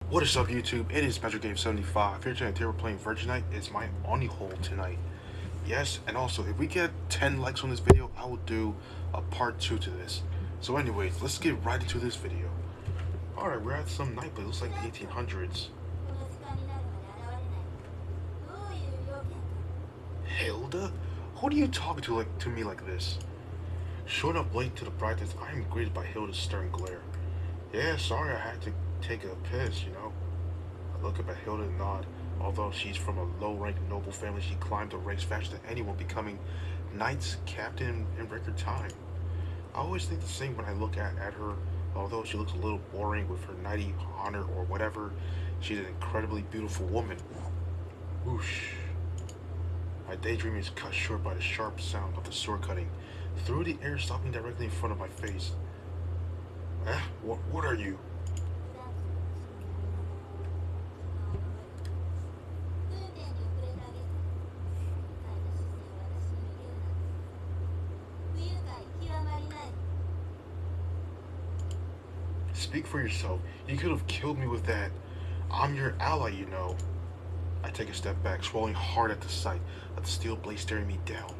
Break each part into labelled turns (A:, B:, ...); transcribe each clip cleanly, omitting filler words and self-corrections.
A: What is up, YouTube? It is Magic Game 75. Here tonight, we're playing Virginite. It's my Onahole tonight. Yes, and also, if we get 10 likes on this video, I will do a part 2 to this. So anyways, let's get right into this video. Alright, we're at some night, but it looks like the 1800s. Hilda? Who are you talking to me like this? Showing up late to the practice, I am greeted by Hilda's stern glare. Yeah, sorry I had to take a piss. I look up at Hilda and nod. Although she's from a low-ranked noble family, she climbed the ranks faster than anyone, becoming knight's captain in record time. I always think the same when I look at her. Although she looks a little boring with her knightly honor or whatever, she's an incredibly beautiful woman. Whoosh. My daydreaming is cut short by the sharp sound of the sword cutting through the air, stopping directly in front of my face. What are you? Speak for yourself. You could have killed me with that. I'm your ally. I take a step back, swallowing hard at the sight of the steel blade staring me down.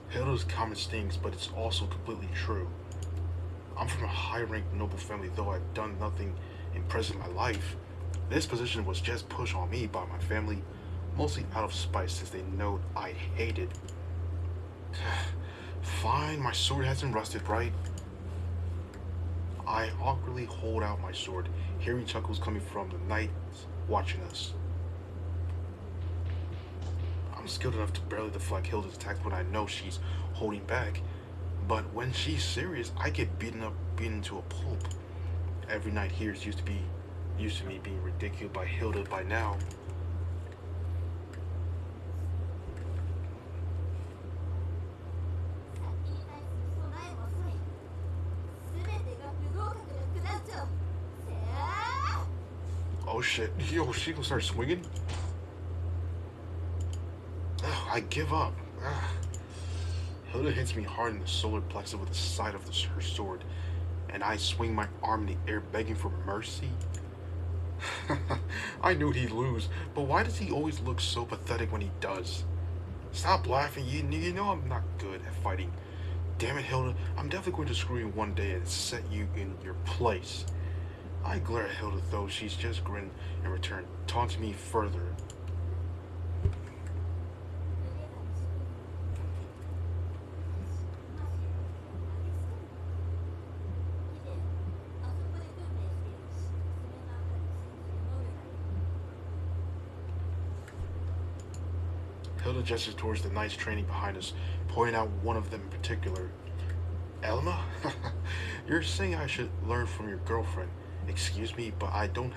A: Hilda's comment stings, but it's also completely true. I'm from a high-ranked noble family, though I've done nothing impressive in my life. This position was just pushed on me by my family, mostly out of spite since they know I hate it. Fine, my sword hasn't rusted, right? I awkwardly hold out my sword, hearing chuckles coming from the knights watching us. I'm skilled enough to barely deflect Hilda's attacks when I know she's holding back, but when she's serious, I get beaten into a pulp. Every night here is used to me being ridiculed by Hilda by now. Oh shit, yo, she gonna start swinging? Ugh, I give up. Ugh. Hilda hits me hard in the solar plexus with the side of her sword, and I swing my arm in the air begging for mercy. I knew he'd lose, but why does he always look so pathetic when he does? Stop laughing, you know I'm not good at fighting. Damn it, Hilda, I'm definitely going to screw you one day and set you in your place. I glare at Hilda, though she's just grinned in return, taunting me further. Hilda gestures towards the knights training behind us, pointing out one of them in particular. Alma? You're saying I should learn from your girlfriend. Excuse me, but I don't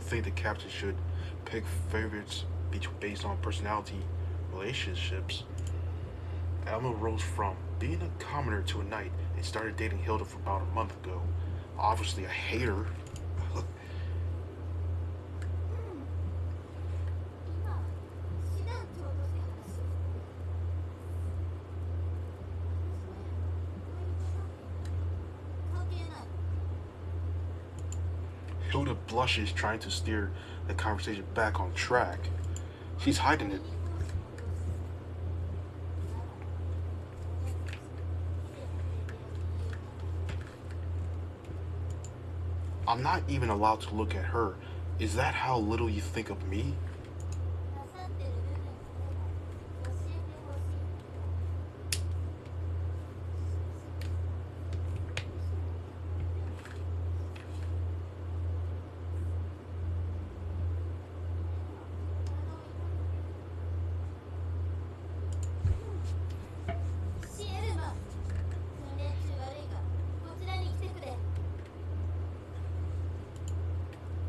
A: think the captain should pick favorites based on personality relationships. Alma rose from being a commoner to a knight and started dating Hilda for about a month ago. Obviously, I hate her. Hilda blushes, trying to steer the conversation back on track. She's hiding it. I'm not even allowed to look at her. Is that how little you think of me?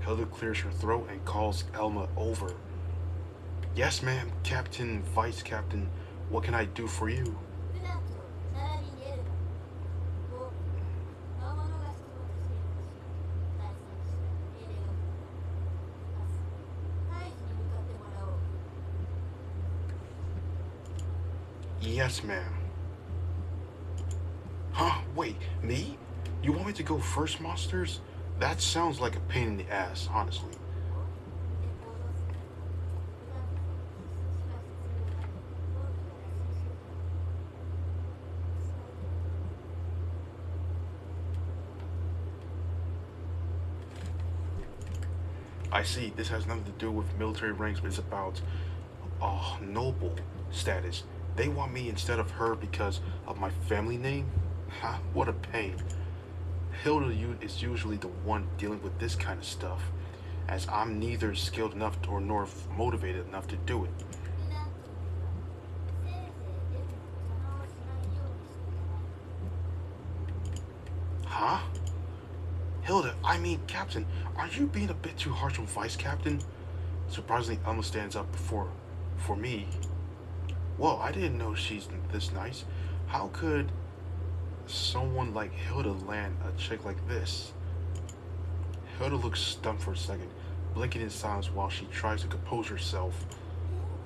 A: Hilda clears her throat and calls Alma over. Yes, ma'am, Captain, Vice Captain. What can I do for you?
B: 普段と並びにエルダ5魔物が出没しているとし対戦した命令が下った明日退治に向かってもらおう
A: Yes, ma'am. Huh? Wait, me? You want me to go first, monsters? That sounds like a pain in the ass, honestly.
B: を見て行動する普段こそ数しか必要ないローズが打診してきた私は行ける
A: I see, this has nothing to do with military ranks, but it's about noble status. They want me instead of her because of my family name? Ha, what a pain. Hilda is usually the one dealing with this kind of stuff, as I'm neither skilled enough nor motivated enough to do it.
B: 普段長にはせいぜいデブの邪魔をしないようにしてもらえ
A: Huh? Hilda, I mean, Captain, are you being a bit too harsh on Vice Captain? Surprisingly, Alma stands up for me. Well, I didn't know she's this nice. How could someone like Hilda land a chick like this? Hilda looks stumped for a second, blinking in silence while she tries to compose herself.
B: それはだ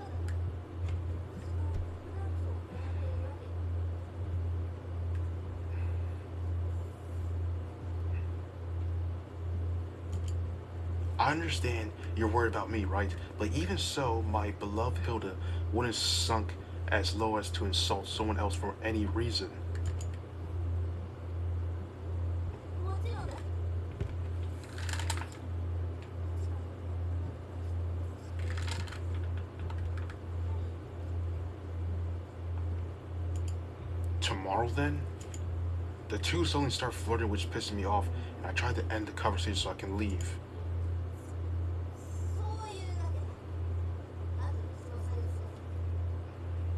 B: ね普段長を比べているわけではない
A: I understand you're worried about me, right? But even so, my beloved Hilda wouldn't sunk as low as to insult someone else for any reason.
B: もちろんだ確かにこんなに対して優しくやはり
A: Tomorrow, then? The two suddenly start flirting, which pisses me off, and I try to end the conversation so I can leave.
B: そういうわけだ後で詳細を知らせて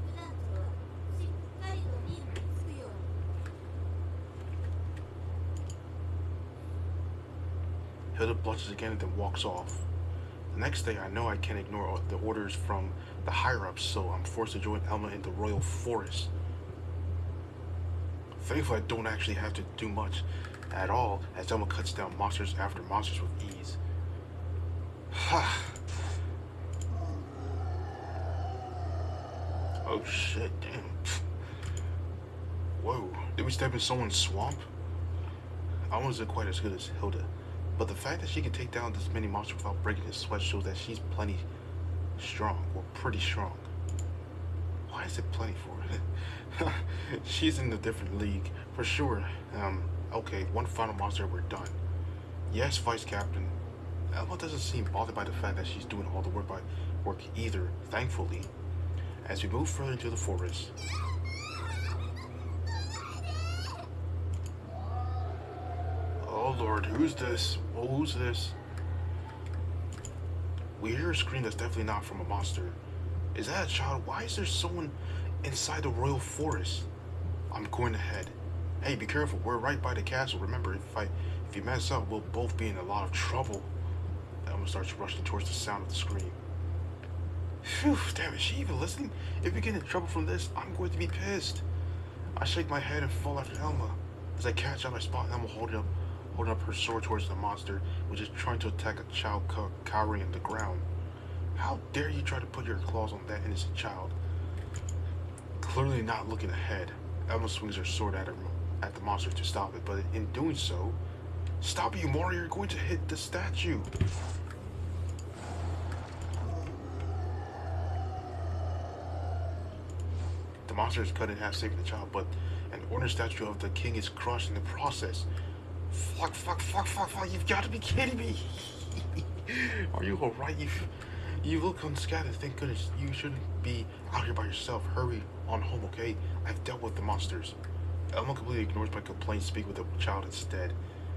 B: 普段長はしっかりと任務に就くように
A: Hilda blushes again and then walks off. The next day, I know I can't ignore the orders from the higher-ups, so I'm forced to join Alma in the royal forest. Thankfully, I don't actually have to do much at all, as Alma cuts down monsters after monsters with ease. Ha! Oh shit, damn. Whoa, did we step in someone's swamp? I wasn't quite as good as Hilda, but the fact that she can take down this many monsters without breaking his sweat shows that she's plenty strong, or pretty strong. Why is it plenty for? She's in a different league, for sure. Okay, one final monster, we're done. Yes, Vice Captain. Alma doesn't seem bothered by the fact that she's doing all the work either, thankfully. As we move further into the forest. Oh lord, who's this? Oh, who's this? We hear a scream that's definitely not from a monster. Is that a child? Why is there someone inside the royal forest? I'm going ahead. Hey, be careful. We're right by the castle. Remember, if you mess up, we'll both be in a lot of trouble. Elma starts rushing towards the sound of the scream. Phew, damn, is she even listening? If we get in trouble from this, I'm going to be pissed. I shake my head and fall after Elma. As I catch up, I spot Elma holding up her sword towards the monster, which is trying to attack a child cowering in the ground. How dare you try to put your claws on that innocent child? Clearly not looking ahead, Elma swings her sword at the monster to stop it, but in doing so, stop you, Mori, you're going to hit the statue. The monster is cut in half, saving the child, but an ordinary statue of the king is crushed in the process. Fuck, you've got to be kidding me. Are you alright? You look unscathed. Thank goodness. You shouldn't be out here by yourself. Hurry on home, okay? I've dealt with the monsters. Elma completely ignores my complaint, speak with the child instead.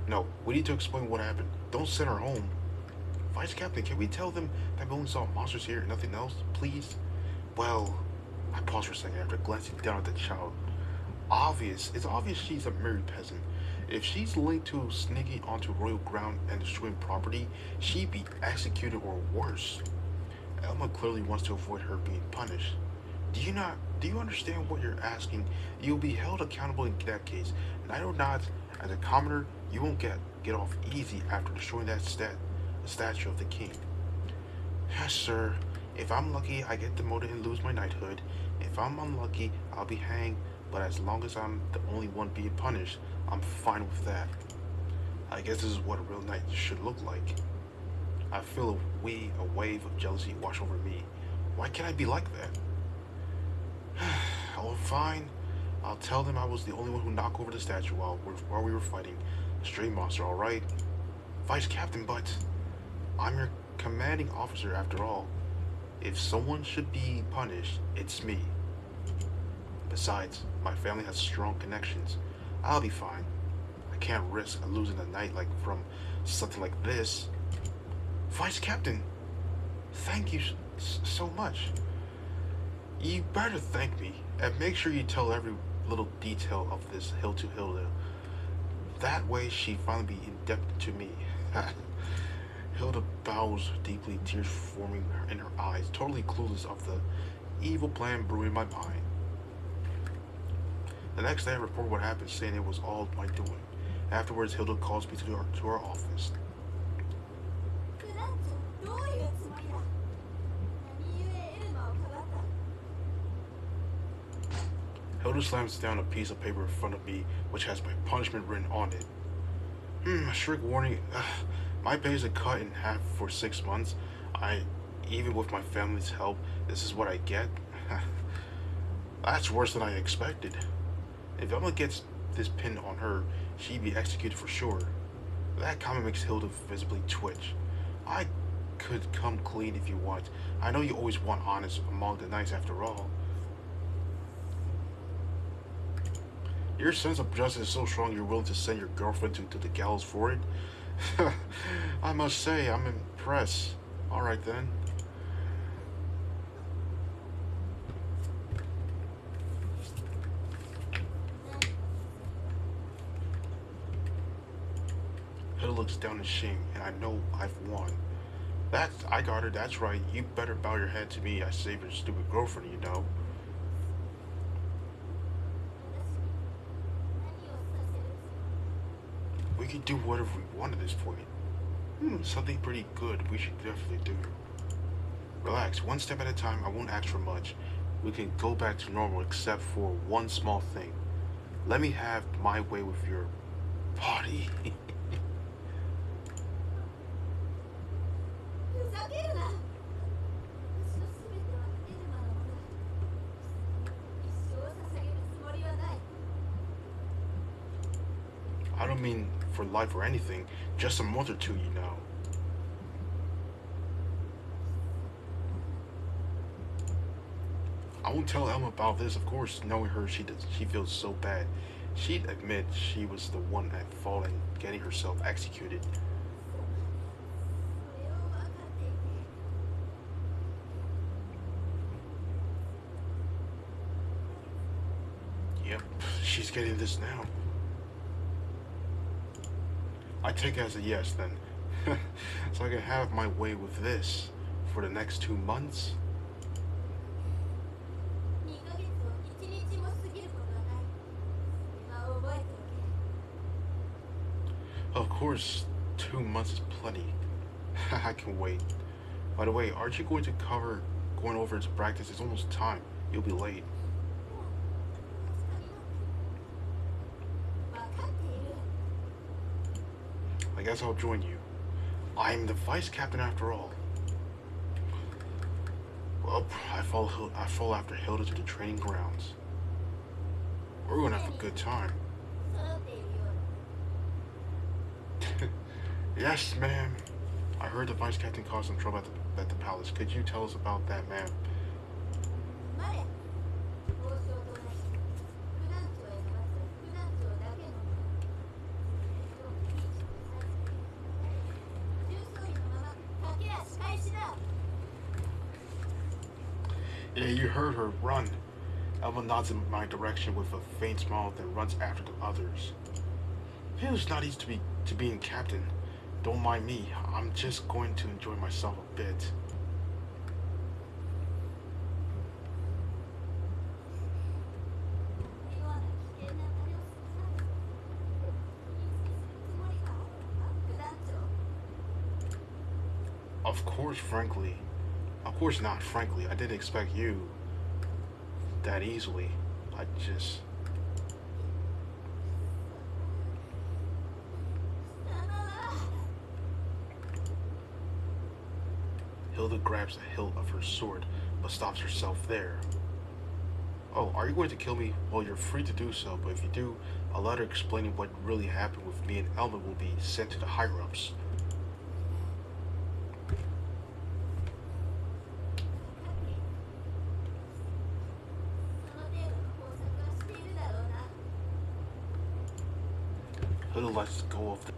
A: No, we need to explain what happened. Don't send her home. Vice Captain, can we tell them that we only saw monsters here and nothing else, please? Well, I pause for a second after glancing down at the child. It's obvious she's a married peasant. If she's linked to sneaking onto royal ground and destroying property, she'd be executed or worse. Elma clearly wants to avoid her being punished. Do you understand what you're asking? You'll be held accountable in that case. Knight or not, as a commoner, you won't get off easy after destroying that statue of the king. Yes, sir. If I'm lucky, I get demoted and lose my knighthood. If I'm unlucky, I'll be hanged. But as long as I'm the only one being punished, I'm fine with that. I guess this is what a real knight should look like. I feel a wave of jealousy wash over me. Why can't I be like that? Oh, fine. I'll tell them I was the only one who knocked over the statue while we were fighting a stray monster, alright? Vice Captain, but I'm your commanding officer after all. If someone should be punished, it's me. Besides, my family has strong connections. I'll be fine. I can't risk losing a knight from something like this. Vice Captain, thank you so much. You better thank me, and make sure you tell every little detail of this hill to Hilda. That way she'd finally be indebted to me. Hilda bows deeply, tears forming in her eyes, totally clueless of the evil plan brewing in my mind. The next day I report what happened, saying it was all my doing. Afterwards, Hilda calls me to our office. Hilda slams down a piece of paper in front of me, which has my punishment written on it. A strict warning. My pay is cut in half for 6 months. Even with my family's help, this is what I get. That's worse than I expected. If Alma gets this pin on her, she'd be executed for sure. That comment makes Hilda visibly twitch. I could come clean if you want. I know you always want honest among the knights after all. Your sense of justice is so strong you're willing to send your girlfriend to the gallows for it? I must say, I'm impressed. Alright then. Hilda looks down in shame, and I know I've won. I got her, that's right. You better bow your head to me. I saved your stupid girlfriend, you know. We can do whatever we want at this point. Something pretty good we should definitely do. Relax, one step at a time. I won't ask for much. We can go back to normal except for one small thing. Let me have my way with your body. I don't mean for life or anything, just a month or two, you know. I won't tell Alma about this, of course. Knowing her, she feels so bad. She'd admit she was the one at fault in getting herself executed. Yep, she's getting this now. I take it as a yes then. So I can have my way with this for the next 2 months. Of course, 2 months is plenty. I can wait. By the way, aren't you going over to practice? It's almost time. You'll be late. I guess I'll join you. I'm the vice captain after all. Well, I fall after Hilda to the training grounds. We're gonna have a good time. Yes, ma'am. I heard the vice captain caused some trouble at the palace. Could you tell us about that, ma'am? Yeah, you heard her. Run. Alma nods in my direction with a faint smile, then runs after the others. Hilda's not easy to being captain. Don't mind me. I'm just going to enjoy myself a bit. Of course, frankly. Of course not, frankly. I didn't expect you that easily. I just... Hilda grabs the hilt of her sword, but stops herself there. Oh, are you going to kill me? Well, you're free to do so, but if you do, a letter explaining what really happened with me and Alma will be sent to the higher-ups. Hilda lets go of the...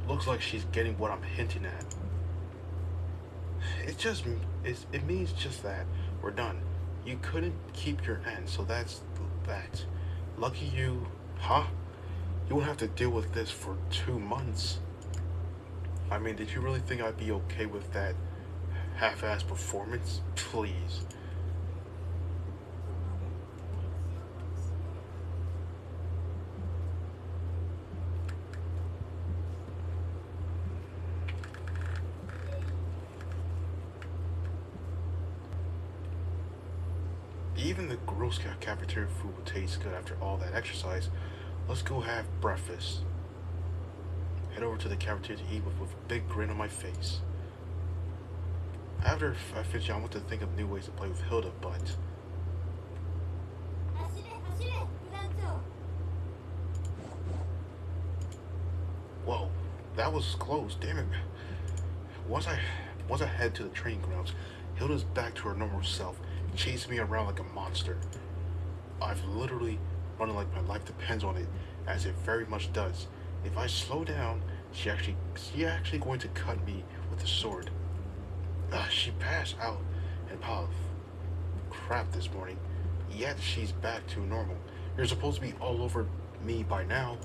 A: Looks like she's getting what I'm hinting at. It means just that. We're done. You couldn't keep your end, so that's that. Lucky you, huh? You won't have to deal with this for 2 months. I mean, did you really think I'd be okay with that half-ass performance? Please. Even the gross cafeteria food would taste good after all that exercise. Let's go have breakfast. Head over to the cafeteria to eat with a big grin on my face. After I finish, I want to think of new ways to play with Hilda, but... Whoa, that was close, damn it. Once I head to the training grounds, Hilda's back to her normal self, chasing me around like a monster. I've literally running like my life depends on it, as it very much does. If I slow down, she actually going to cut me with the sword. She passed out and piled crap this morning, yet she's back to normal. You're supposed to be all over me by now.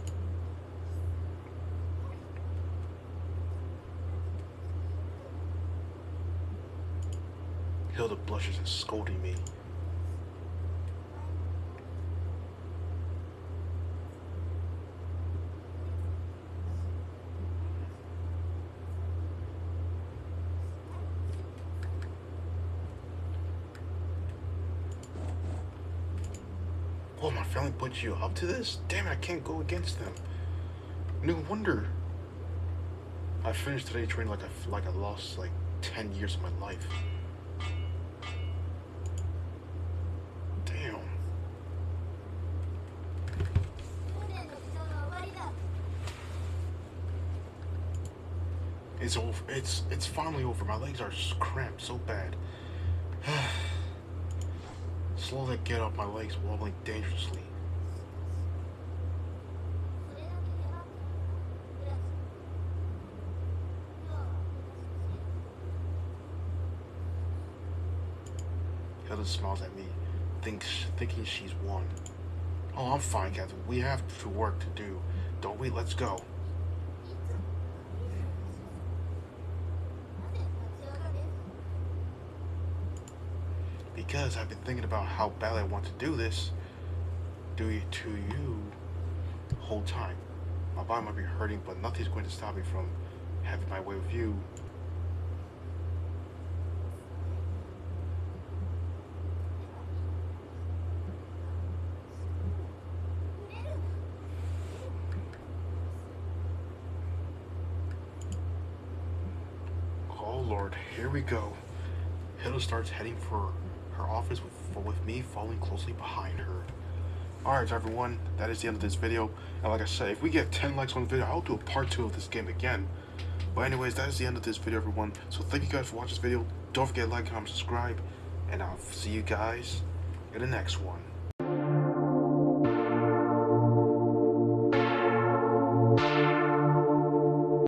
A: Hilda blushes and scolding me. Oh, my family put you up to this? Damn it, I can't go against them. No wonder. I finished today training like I lost like 10 years of my life. Damn. It's over. It's finally over. My legs are cramped so bad. Slowly get up, my legs wobbling dangerously. Hilda smiles at me, thinking she's won. Oh, I'm fine, Captain. We have work to do, don't we? Let's go. Because I've been thinking about how badly I want to do this. Do you to you whole time. My body might be hurting, but nothing's going to stop me from having my way with you. Oh Lord, here we go. Hilda starts heading for her office with me following closely behind her. Alright everyone, that is the end of this video. And like I said, if we get 10 likes on the video, I'll do a part 2 of this game again. But anyways, that is the end of this video, everyone. So thank you guys for watching this video. Don't forget to like, comment, subscribe. And I'll see you guys in the next one.